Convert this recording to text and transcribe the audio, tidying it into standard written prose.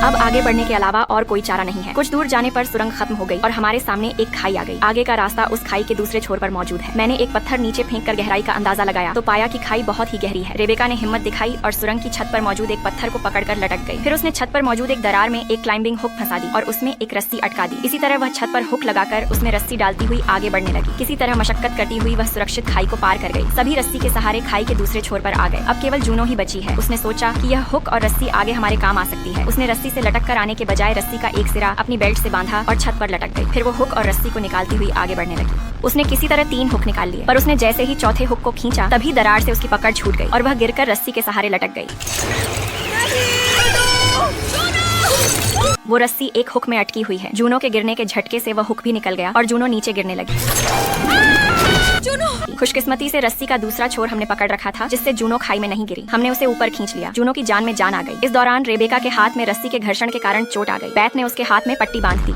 अब आगे बढ़ने के अलावा और कोई चारा नहीं है। कुछ दूर जाने पर सुरंग खत्म हो गई और हमारे सामने एक खाई आ गई। आगे का रास्ता उस खाई के दूसरे छोर पर मौजूद है। मैंने एक पत्थर नीचे फेंक कर गहराई का अंदाजा लगाया तो पाया कि खाई बहुत ही गहरी है। रेबेका ने हिम्मत दिखाई और सुरंग की छत पर मौजूद एक पत्थर को पकड़कर लटक गई। फिर उसने छत पर मौजूद एक दरार में एक क्लाइंबिंग हुक फंसा दी और उसमें एक रस्सी अटका दी। इसी तरह वह छत पर हुक लगाकर उसमें रस्सी डालती हुई आगे बढ़ने लगी। किसी तरह मशक्कत करती हुई वह सुरक्षित खाई को पार कर गई। सभी रस्सी के सहारे खाई के दूसरे छोर पर आ गए। अब केवल जूनो ही बची है। उसने सोचा कि यह हुक और रस्सी आगे हमारे काम आ सकती है। उसने रस्सी से लटक कर आने के बजाय रस्सी का एक सिरा अपनी बेल्ट से बांधा और छत पर लटक गई। फिर वो हुक और रस्सी को निकालती हुई आगे बढ़ने लगी। उसने किसी तरह 3 हुक निकाल लिए, पर उसने जैसे ही चौथे हुक को खींचा तभी दरार से उसकी पकड़ छूट गई और वह गिरकर रस्सी के सहारे लटक गई। वो रस्सी एक हुक में अटकी हुई है। जूनो के गिरने के झटके से वह हुक भी निकल गया और जूनो नीचे गिरने लगी। खुशकिस्मती से रस्सी का दूसरा छोर हमने पकड़ रखा था, जिससे जूनो खाई में नहीं गिरी। हमने उसे ऊपर खींच लिया। जूनो की जान में जान आ गई। इस दौरान रेबेका के हाथ में रस्सी के घर्षण के कारण चोट आ गई। बैथ ने उसके हाथ में पट्टी बांध दी।